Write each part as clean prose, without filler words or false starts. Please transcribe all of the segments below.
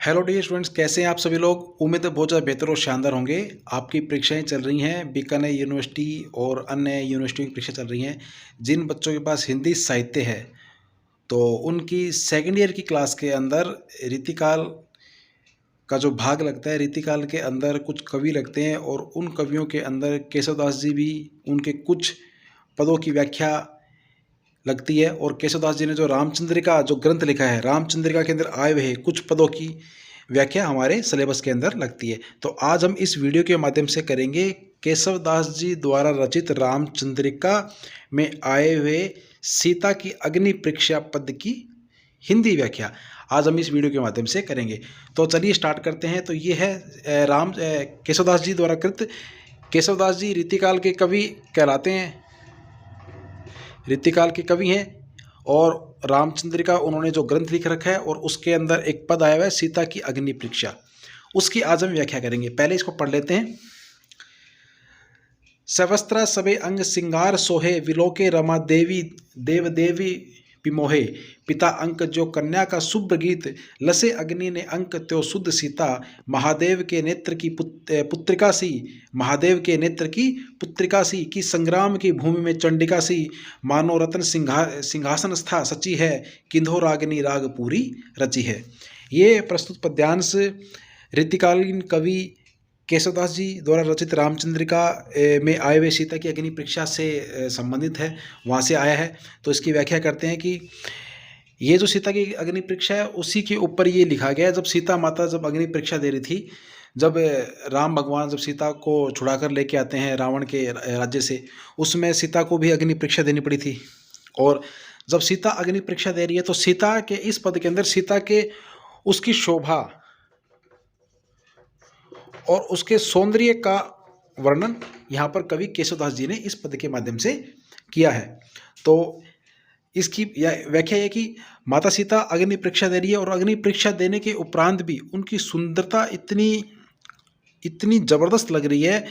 Hello dear students, कैसे हैं आप सभी लोग। उम्मीद है बहुत ज़्यादा बेहतर और शानदार होंगे। आपकी परीक्षाएं चल रही हैं, बीकानेर यूनिवर्सिटी और अन्य यूनिवर्सिटियों की परीक्षा चल रही हैं। जिन बच्चों के पास हिंदी साहित्य है तो उनकी सेकेंड ईयर की क्लास के अंदर रीतिकाल का जो भाग लगता है, रीतिकाल के अंदर कुछ कवि लगते हैं और उन कवियों के अंदर केशवदास जी भी, उनके कुछ पदों की व्याख्या लगती है। और केशवदास जी ने जो रामचंद्रिका जो ग्रंथ लिखा है, रामचंद्रिका के अंदर आए हुए कुछ पदों की व्याख्या हमारे सिलेबस के अंदर लगती है। तो आज हम इस वीडियो के माध्यम से करेंगे केशवदास जी द्वारा रचित रामचंद्रिका में आए हुए सीता की अग्नि परीक्षा पद की हिंदी व्याख्या आज हम इस वीडियो के माध्यम से करेंगे। तो चलिए स्टार्ट करते हैं। तो ये है केशवदास जी द्वारा कृत। केशवदास जी रीतिकाल के कवि कहलाते हैं, रीतिकाल के कवि हैं। और रामचंद्रिका उन्होंने जो ग्रंथ लिख रखा है और उसके अंदर एक पद आया हुआ है सीता की अग्नि परीक्षा, उसकी आज हम व्याख्या करेंगे। पहले इसको पढ़ लेते हैं। सवस्त्रा सबे अंग सिंगार सोहे, विलोके रमा देवी देव देवी विमोहे। पिता अंक जो कन्या का शुभ्र गीत, लसे अग्नि ने अंक त्यो शुद्ध सीता। महादेव के नेत्र की पुत्रिका सी, महादेव के नेत्र की पुत्रिका सी। की संग्राम की भूमि में चंडिका सी, मानो रत्न सिंहासन स्था सची है। किंधो रागनी राग पूरी रची है। ये प्रस्तुत पद्यांश रीतिकालीन कवि केशवदास जी द्वारा रचित रामचंद्रिका में आए हुए सीता की अग्नि परीक्षा से संबंधित है, वहाँ से आया है। तो इसकी व्याख्या करते हैं कि ये जो सीता की अग्नि परीक्षा है उसी के ऊपर ये लिखा गया है। जब सीता माता जब अग्नि परीक्षा दे रही थी, जब राम भगवान जब सीता को छुड़ा कर लेके आते हैं रावण के राज्य से, उसमें सीता को भी अग्नि परीक्षा देनी पड़ी थी। और जब सीता अग्नि परीक्षा दे रही है तो सीता के इस पद के अंदर सीता के उसकी शोभा और उसके सौंदर्य का वर्णन यहाँ पर कवि केशवदास जी ने इस पद के माध्यम से किया है। तो इसकी व्याख्या है कि माता सीता अग्नि परीक्षा दे रही है और अग्नि परीक्षा देने के उपरांत भी उनकी सुंदरता इतनी ज़बरदस्त लग रही है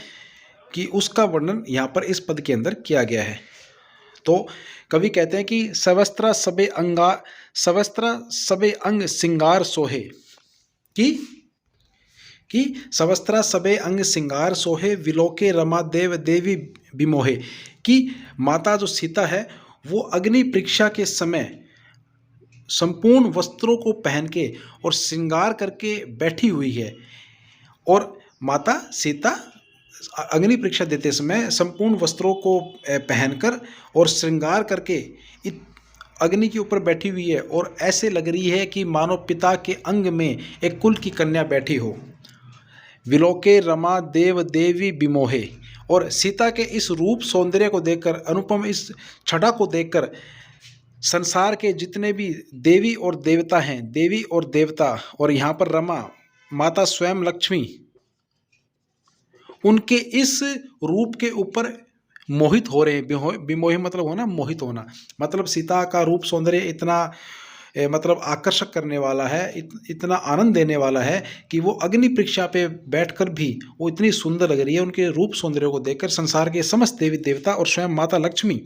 कि उसका वर्णन यहाँ पर इस पद के अंदर किया गया है। तो कवि कहते हैं कि सवस्त्रा सबे अंग सिंगार सोहे, कि सवस्त्रा सबे अंग सिंगार सोहे, विलोके रमा देव देवी विमोहे। कि माता जो सीता है वो अग्नि परीक्षा के समय संपूर्ण वस्त्रों को पहन के और श्रृंगार करके बैठी हुई है। और माता सीता अग्नि परीक्षा देते समय संपूर्ण वस्त्रों को पहनकर और श्रृंगार करके अग्नि के ऊपर बैठी हुई है और ऐसे लग रही है कि मानो पिता के अंग में एक कुल की कन्या बैठी हो। विलोके रमा देव देवी विमोहे। और सीता के इस रूप सौंदर्य को देखकर, अनुपम इस छटा को देखकर संसार के जितने भी देवी और देवता हैं, देवी और देवता और यहाँ पर रमा माता स्वयं लक्ष्मी, उनके इस रूप के ऊपर मोहित हो रहे हैं। विमोही मतलब होना, मोहित होना मतलब सीता का रूप सौंदर्य इतना मतलब आकर्षक करने वाला है, इतना आनंद देने वाला है कि वो अग्नि परीक्षा पे बैठकर भी वो इतनी सुंदर लग रही है। उनके रूप सौंदर्य को देखकर संसार के समस्त देवी देवता और स्वयं माता लक्ष्मी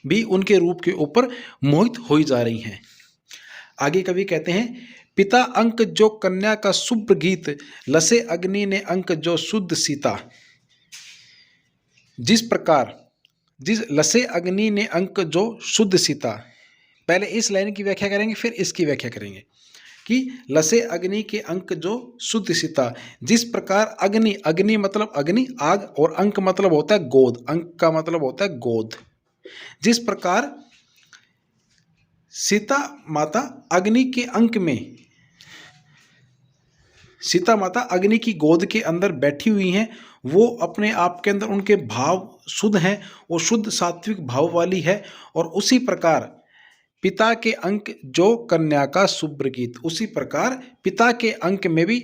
भी उनके रूप के ऊपर मोहित हो ही जा रही हैं। आगे कवि कहते हैं, पिता अंक जो कन्या का शुभ्र गीत, लसे अग्नि ने अंक जो शुद्ध सीता। जिस लसे अग्नि ने अंक जो शुद्ध सीता। पहले इस लाइन की व्याख्या करेंगे फिर इसकी व्याख्या करेंगे कि लसे अग्नि के अंक जो शुद्ध सीता। जिस प्रकार अग्नि, अग्नि मतलब अग्नि आग और अंक मतलब होता है गोद, अंक का मतलब होता है गोद। जिस प्रकार सीता माता अग्नि के अंक में, सीता माता अग्नि की गोद के अंदर बैठी हुई हैं, वो अपने आप के अंदर उनके भाव शुद्ध हैं, वो शुद्ध सात्विक भाव वाली है। और उसी प्रकार पिता के अंक जो कन्या का शुभ्र गीत, उसी प्रकार पिता के अंक में भी,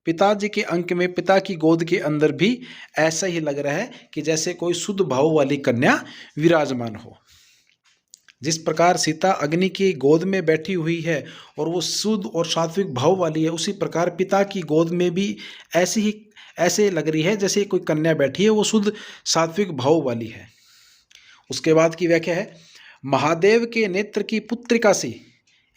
पिताजी के अंक में पिता की गोद के अंदर भी ऐसा ही लग रहा है कि जैसे कोई शुद्ध भाव वाली कन्या विराजमान हो। जिस प्रकार सीता अग्नि की गोद में बैठी हुई है और वो शुद्ध और सात्विक भाव वाली है, उसी प्रकार पिता की गोद में भी ऐसे लग रही है जैसे कोई कन्या बैठी है, वो शुद्ध सात्विक भाव वाली है। उसके बाद की व्याख्या है, महादेव के नेत्र की पुत्रिका सी।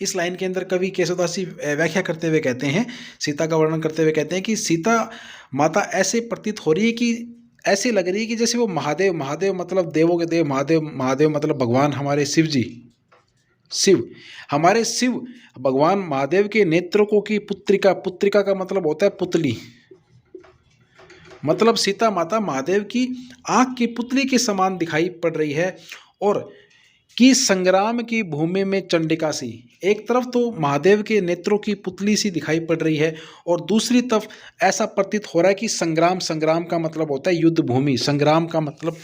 इस लाइन के अंदर कवि केशवदास जी व्याख्या करते हुए कहते हैं, सीता का वर्णन करते हुए कहते हैं कि सीता माता ऐसे प्रतीत हो रही है कि ऐसे लग रही है कि जैसे वो महादेव, महादेव मतलब देवों के देव, महादेव, महादेव मतलब भगवान हमारे शिव जी, शिव, हमारे शिव भगवान महादेव के नेत्रों की पुत्रिका, पुत्रिका का मतलब होता है पुतली, मतलब सीता माता महादेव की आंख की पुतली के समान दिखाई पड़ रही है। और कि संग्राम की भूमि में चंडिका सी, एक तरफ तो महादेव के नेत्रों की पुतली सी दिखाई पड़ रही है और दूसरी तरफ ऐसा प्रतीत हो रहा है कि संग्राम, संग्राम का मतलब होता है युद्ध भूमि, संग्राम का मतलब,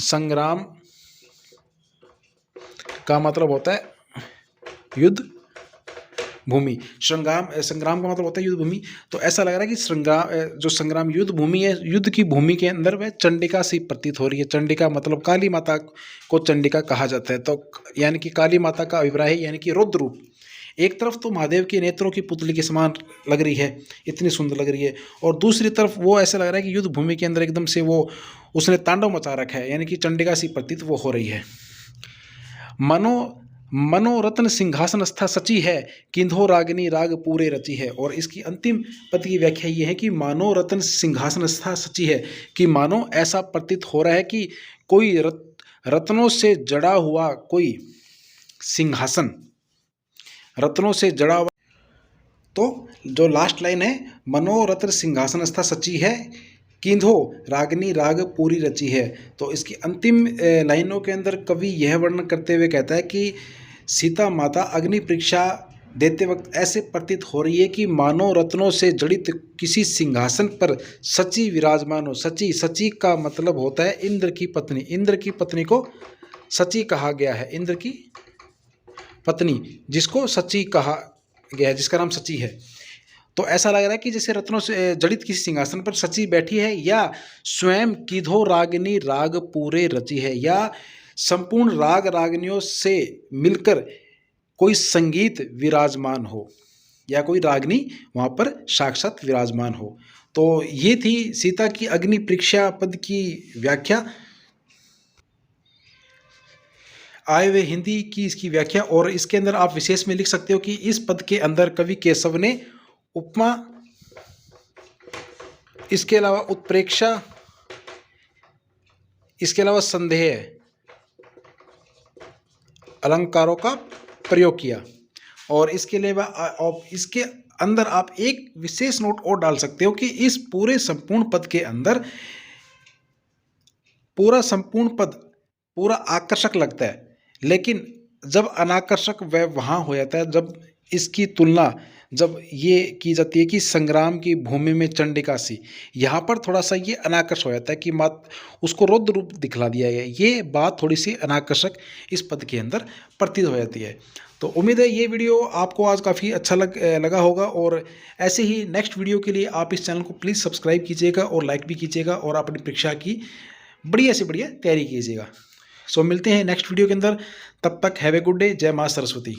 संग्राम का मतलब होता है युद्ध भूमि, संग्राम, संग्राम का मतलब होता है युद्ध भूमि। तो ऐसा लग रहा है कि संग्राम, जो संग्राम युद्ध भूमि है, युद्ध की भूमि के अंदर वह चंडिका सी प्रतीत हो रही है। चंडिका मतलब काली माता को चंडिका कहा जाता है। तो यानी कि काली माता का अभिप्राय है, यानी कि रौद्र रूप। एक तरफ तो महादेव के नेत्रों की पुतली के समान लग रही है, इतनी सुंदर लग रही है, और दूसरी तरफ वो ऐसा लग रहा है कि युद्ध भूमि के अंदर एकदम से वो उसने तांडव मचा रखा है, यानी कि चंडिका सी प्रतीत वो हो रही है। मनोरत्न सिंहासनस्था सची है, किंधो रागिनी राग पूरे रची है। और इसकी अंतिम पद की व्याख्या ये है कि मनोरत्न सिंहासनस्था सची है, कि मानो ऐसा प्रतीत हो रहा है कि कोई रत्नों से जड़ा हुआ कोई सिंहासन, रत्नों से जड़ा हुआ। तो जो लास्ट लाइन है, मनोरत्न सिंहासनस्था सची है, किंधो रागिनी राग पूरी रची है। तो इसकी अंतिम लाइनों के अंदर कवि यह वर्णन करते हुए कहता है कि सीता माता अग्नि परीक्षा देते वक्त ऐसे प्रतीत हो रही है कि मानो रत्नों से जड़ित किसी सिंहासन पर सची विराजमान हो। सची, सची का मतलब होता है इंद्र की पत्नी, इंद्र की पत्नी को सची कहा गया है, इंद्र की पत्नी जिसको सची कहा गया है, जिसका नाम सची है। तो ऐसा लग रहा है कि जैसे रत्नों से जड़ित किसी सिंहासन पर सची बैठी है, या स्वयं किधो रागिनी राग पूरे रची है, या संपूर्ण राग रागिनियों से मिलकर कोई संगीत विराजमान हो, या कोई रागनी वहाँ पर साक्षात विराजमान हो। तो ये थी सीता की अग्नि परीक्षा पद की व्याख्या, आए हुए हिंदी की इसकी व्याख्या। और इसके अंदर आप विशेष में लिख सकते हो कि इस पद के अंदर कवि केशव ने उपमा, इसके अलावा उत्प्रेक्षा, इसके अलावा संदेह अलंकारों का प्रयोग किया। और इसके अलावा इसके अंदर आप एक विशेष नोट और डाल सकते हो कि इस पूरे संपूर्ण पद के अंदर पूरा संपूर्ण पद पूरा आकर्षक लगता है, लेकिन जब अनाकर्षक वह वहाँ हो जाता है जब इसकी तुलना जब ये की जाती है कि संग्राम की भूमि में चंडिका सी, यहाँ पर थोड़ा सा ये अनाकर्षक हो जाता है कि मत उसको रौद्र रूप दिखला दिया गया। ये बात थोड़ी सी अनाकर्षक इस पद के अंदर प्रतीत हो जाती है। तो उम्मीद है ये वीडियो आपको आज काफ़ी अच्छा लगा होगा। और ऐसे ही नेक्स्ट वीडियो के लिए आप इस चैनल को प्लीज़ सब्सक्राइब कीजिएगा और लाइक भी कीजिएगा, और अपनी परीक्षा की बढ़िया से बढ़िया तैयारी कीजिएगा। सो मिलते हैं नेक्स्ट वीडियो के अंदर, तब तक हैव ए गुड डे। जय माँ सरस्वती।